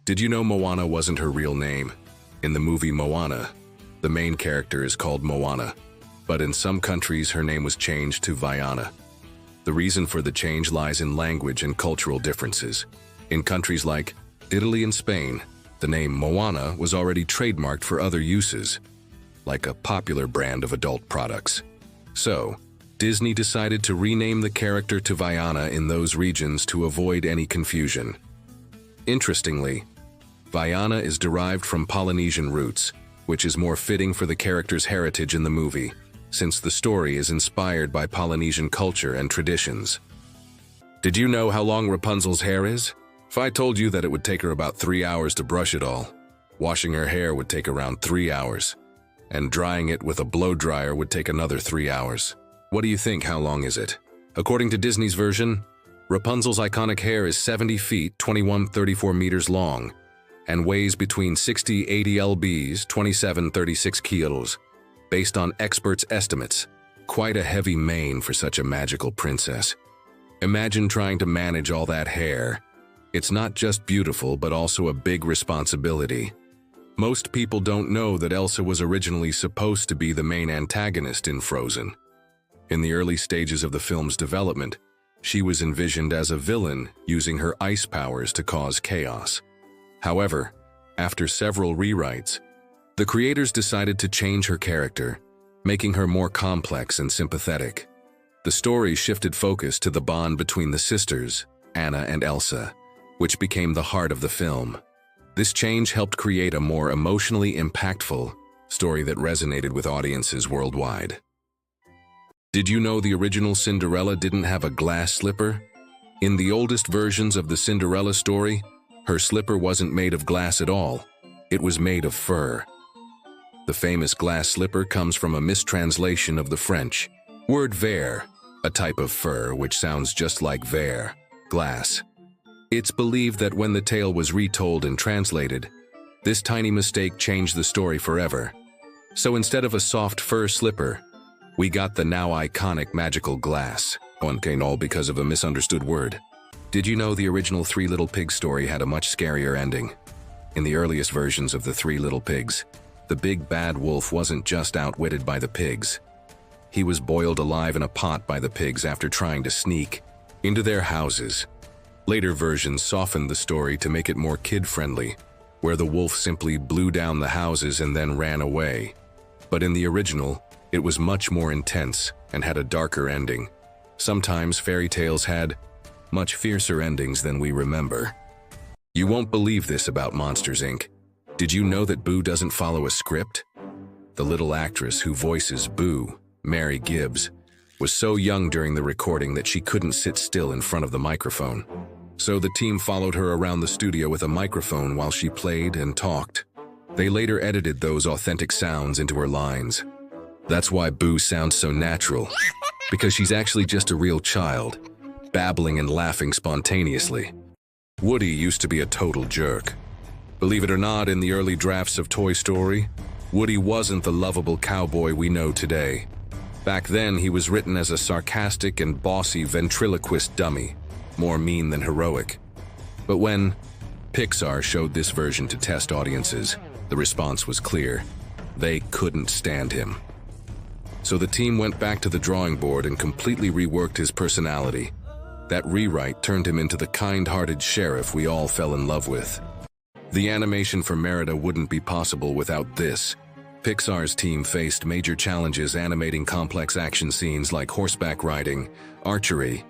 Did you know Moana wasn't her real name? In the movie Moana, the main character is called Moana, but in some countries her name was changed to Vaiana. The reason for the change lies in language and cultural differences. In countries like Italy and Spain, the name Moana was already trademarked for other uses, like a popular brand of adult products. So, Disney decided to rename the character to Vaiana in those regions to avoid any confusion. Interestingly, Vaiana is derived from Polynesian roots, which is more fitting for the character's heritage in the movie, since the story is inspired by Polynesian culture and traditions. Did you know how long Rapunzel's hair is? If I told you that it would take her about 3 hours to brush it all, washing her hair would take around 3 hours, and drying it with a blow dryer would take another 3 hours. What do you think? How long is it? According to Disney's version, Rapunzel's iconic hair is 70 feet, 21-34 meters long, and weighs between 60-80 lbs, 27-36 kilos, based on experts' estimates. Quite a heavy mane for such a magical princess. Imagine trying to manage all that hair. It's not just beautiful, but also a big responsibility. Most people don't know that Elsa was originally supposed to be the main antagonist in Frozen. In the early stages of the film's development, she was envisioned as a villain using her ice powers to cause chaos. However, after several rewrites, the creators decided to change her character, making her more complex and sympathetic. The story shifted focus to the bond between the sisters, Anna and Elsa, which became the heart of the film. This change helped create a more emotionally impactful story that resonated with audiences worldwide. Did you know the original Cinderella didn't have a glass slipper? In the oldest versions of the Cinderella story, her slipper wasn't made of glass at all. It was made of fur. The famous glass slipper comes from a mistranslation of the French word verre, a type of fur which sounds just like verre, glass. It's believed that when the tale was retold and translated, this tiny mistake changed the story forever. So instead of a soft fur slipper, we got the now iconic magical glass, all because of a misunderstood word. Did you know the original Three Little Pigs story had a much scarier ending? In the earliest versions of the Three Little Pigs, the big bad wolf wasn't just outwitted by the pigs. He was boiled alive in a pot by the pigs after trying to sneak into their houses. Later versions softened the story to make it more kid-friendly, where the wolf simply blew down the houses and then ran away. But in the original, it was much more intense and had a darker ending. Sometimes fairy tales had much fiercer endings than we remember. You won't believe this about Monsters, Inc. Did you know that Boo doesn't follow a script? The little actress who voices Boo, Mary Gibbs, was so young during the recording that she couldn't sit still in front of the microphone. So the team followed her around the studio with a microphone while she played and talked. They later edited those authentic sounds into her lines. That's why Boo sounds so natural, because she's actually just a real child, babbling and laughing spontaneously. Woody used to be a total jerk. Believe it or not, in the early drafts of Toy Story, Woody wasn't the lovable cowboy we know today. Back then, he was written as a sarcastic and bossy ventriloquist dummy, more mean than heroic. But when Pixar showed this version to test audiences, the response was clear. They couldn't stand him. So the team went back to the drawing board and completely reworked his personality. That rewrite turned him into the kind-hearted sheriff we all fell in love with. The animation for Merida wouldn't be possible without this. Pixar's team faced major challenges animating complex action scenes like horseback riding, archery,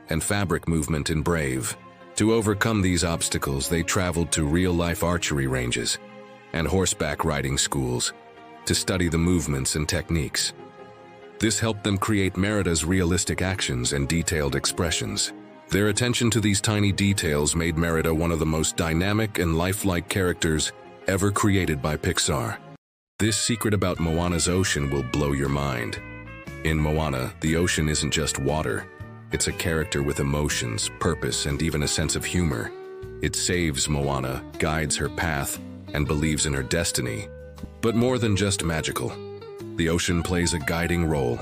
and fabric movement in Brave. To overcome these obstacles, they traveled to real-life archery ranges and horseback riding schools to study the movements and techniques. This helped them create Merida's realistic actions and detailed expressions. Their attention to these tiny details made Merida one of the most dynamic and lifelike characters ever created by Pixar. This secret about Moana's ocean will blow your mind. In Moana, the ocean isn't just water. It's a character with emotions, purpose, and even a sense of humor. It saves Moana, guides her path, and believes in her destiny. But more than just magical, the ocean plays a guiding role,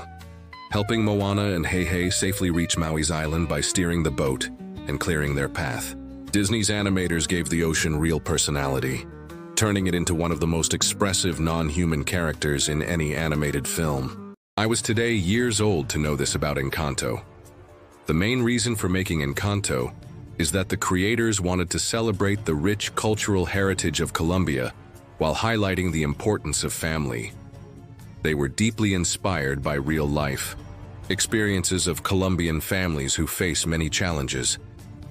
helping Moana and Heihei safely reach Maui's island by steering the boat and clearing their path. Disney's animators gave the ocean real personality, turning it into one of the most expressive non-human characters in any animated film. I was today years old to know this about Encanto. The main reason for making Encanto is that the creators wanted to celebrate the rich cultural heritage of Colombia while highlighting the importance of family. They were deeply inspired by real life experiences of Colombian families who face many challenges,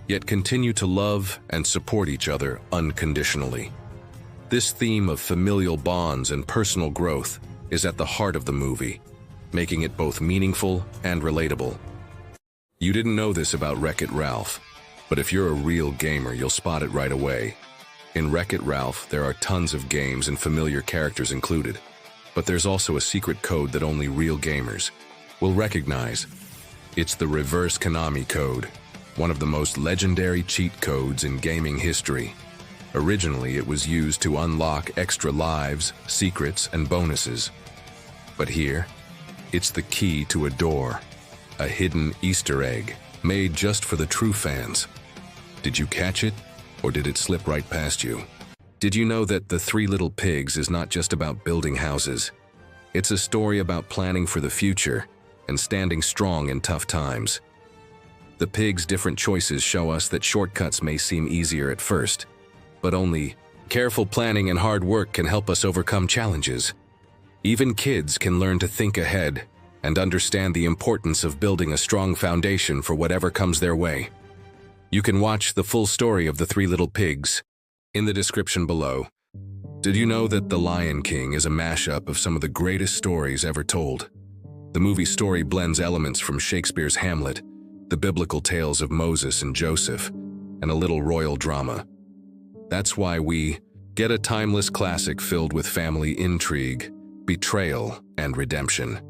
yet continue to love and support each other unconditionally. This theme of familial bonds and personal growth is at the heart of the movie, making it both meaningful and relatable. You didn't know this about Wreck-It Ralph, but if you're a real gamer, you'll spot it right away. In Wreck-It Ralph, there are tons of games and familiar characters included, but there's also a secret code that only real gamers will recognize. It's the reverse Konami code, one of the most legendary cheat codes in gaming history. Originally, it was used to unlock extra lives, secrets, and bonuses. But here, it's the key to a door, a hidden Easter egg, made just for the true fans. Did you catch it, or did it slip right past you? Did you know that The Three Little Pigs is not just about building houses? It's a story about planning for the future and standing strong in tough times. The pigs' different choices show us that shortcuts may seem easier at first, but only careful planning and hard work can help us overcome challenges. Even kids can learn to think ahead and understand the importance of building a strong foundation for whatever comes their way. You can watch the full story of The Three Little Pigs in the description below. Did you know that The Lion King is a mashup of some of the greatest stories ever told? The movie story blends elements from Shakespeare's Hamlet, the biblical tales of Moses and Joseph, and a little royal drama. That's why we get a timeless classic filled with family intrigue, betrayal, and redemption.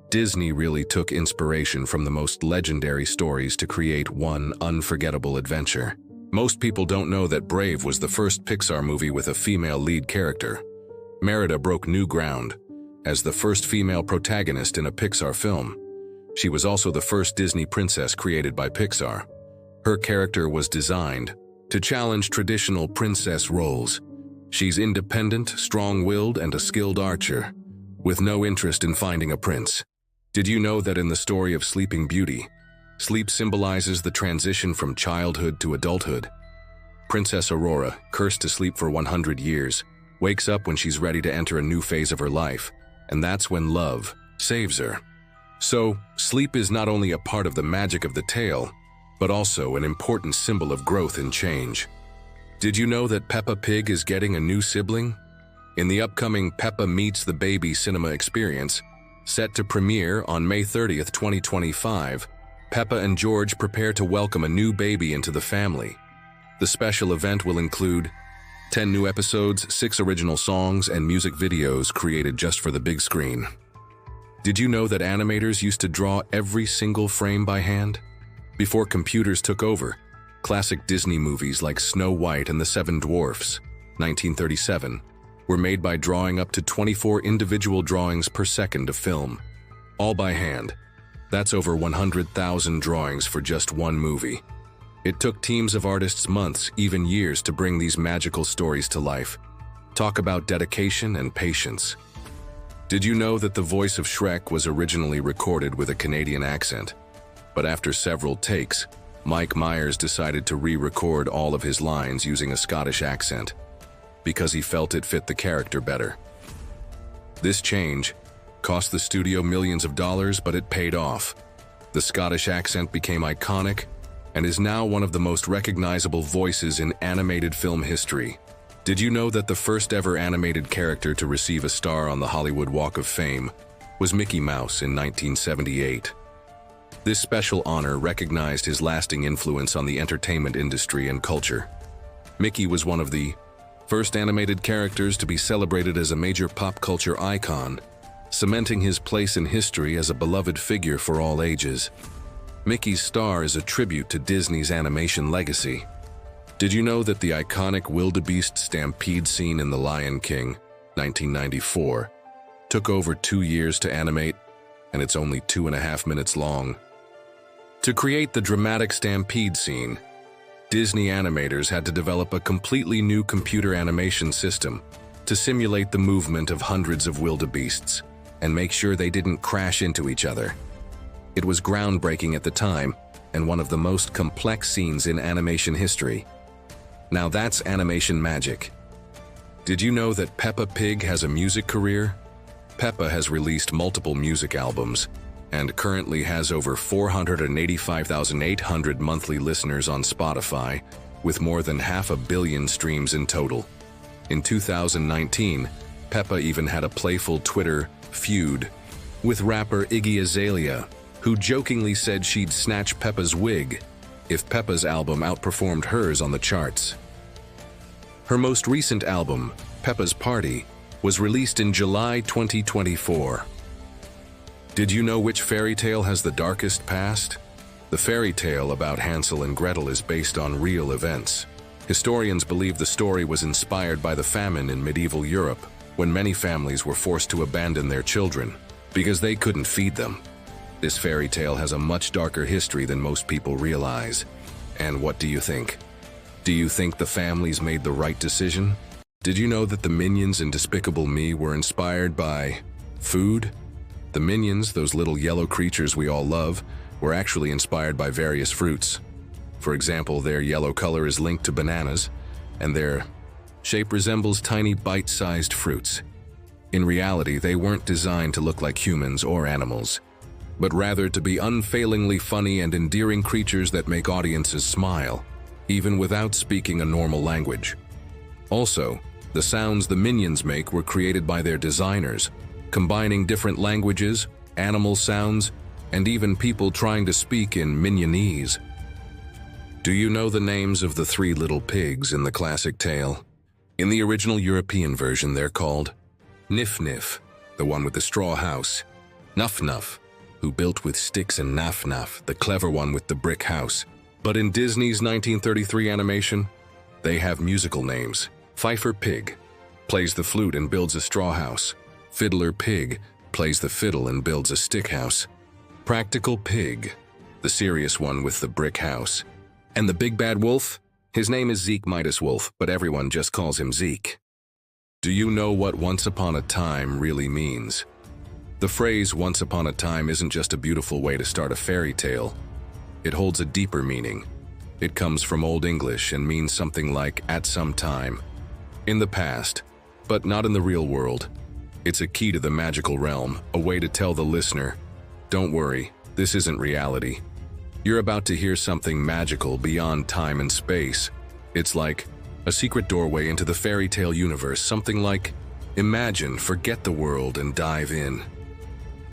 Disney really took inspiration from the most legendary stories to create one unforgettable adventure. Most people don't know that Brave was the first Pixar movie with a female lead character. Merida broke new ground as the first female protagonist in a Pixar film. She was also the first Disney princess created by Pixar. Her character was designed to challenge traditional princess roles. She's independent, strong-willed, and a skilled archer, with no interest in finding a prince. Did you know that in the story of Sleeping Beauty, sleep symbolizes the transition from childhood to adulthood? Princess Aurora, cursed to sleep for 100 years, wakes up when she's ready to enter a new phase of her life, and that's when love saves her. So, sleep is not only a part of the magic of the tale, but also an important symbol of growth and change. Did you know that Peppa Pig is getting a new sibling? In the upcoming Peppa Meets the Baby cinema experience, set to premiere on May 30th, 2025, Peppa and George prepare to welcome a new baby into the family. The special event will include 10 new episodes, 6 original songs, and music videos created just for the big screen. Did you know that animators used to draw every single frame by hand? Before computers took over, classic Disney movies like Snow White and the Seven Dwarfs, 1937, were made by drawing up to 24 individual drawings per second of film, all by hand. That's over 100,000 drawings for just one movie. It took teams of artists months, even years, to bring these magical stories to life. Talk about dedication and patience. Did you know that the voice of Shrek was originally recorded with a Canadian accent? But after several takes, Mike Myers decided to re-record all of his lines using a Scottish accent, because he felt it fit the character better. This change cost the studio millions of dollars, but it paid off. The Scottish accent became iconic and is now one of the most recognizable voices in animated film history. Did you know that the first ever animated character to receive a star on the Hollywood Walk of Fame was Mickey Mouse in 1978? This special honor recognized his lasting influence on the entertainment industry and culture. Mickey was one of the first animated characters to be celebrated as a major pop culture icon, cementing his place in history as a beloved figure for all ages. Mickey's star is a tribute to Disney's animation legacy. Did you know that the iconic wildebeest stampede scene in The Lion King, 1994, took over 2 years to animate, and it's only 2.5 minutes long? To create the dramatic stampede scene, Disney animators had to develop a completely new computer animation system to simulate the movement of hundreds of wildebeests and make sure they didn't crash into each other. It was groundbreaking at the time and one of the most complex scenes in animation history. Now that's animation magic. Did you know that Peppa Pig has a music career? Peppa has released multiple music albums and currently has over 485,800 monthly listeners on Spotify, with more than 500 million streams in total. In 2019, Peppa even had a playful Twitter feud with rapper Iggy Azalea, who jokingly said she'd snatch Peppa's wig if Peppa's album outperformed hers on the charts. Her most recent album, Peppa's Party, was released in July 2024. Did you know which fairy tale has the darkest past? The fairy tale about Hansel and Gretel is based on real events. Historians believe the story was inspired by the famine in medieval Europe, when many families were forced to abandon their children because they couldn't feed them. This fairy tale has a much darker history than most people realize. And what do you think? Do you think the families made the right decision? Did you know that the Minions in Despicable Me were inspired by food? The Minions, those little yellow creatures we all love, were actually inspired by various fruits. For example, their yellow color is linked to bananas, and their shape resembles tiny bite-sized fruits. In reality, they weren't designed to look like humans or animals, but rather to be unfailingly funny and endearing creatures that make audiences smile, even without speaking a normal language. Also, the sounds the Minions make were created by their designers, combining different languages, animal sounds, and even people trying to speak in Minionese. Do you know the names of the three little pigs in the classic tale? In the original European version, they're called Nif Nif, the one with the straw house, Nuff Nuff, who built with sticks, and Naff Naff, the clever one with the brick house. But in Disney's 1933 animation, they have musical names. Fifer Pig plays the flute and builds a straw house. Fiddler Pig plays the fiddle and builds a stick house. Practical Pig, the serious one with the brick house. And the big bad wolf? His name is Zeke Midas Wolf, but everyone just calls him Zeke. Do you know what once upon a time really means? The phrase once upon a time isn't just a beautiful way to start a fairy tale. It holds a deeper meaning. It comes from Old English and means something like at some time, in the past, but not in the real world. It's a key to the magical realm, a way to tell the listener, don't worry, this isn't reality. You're about to hear something magical beyond time and space. It's like a secret doorway into the fairy tale universe, something like, imagine, forget the world and dive in.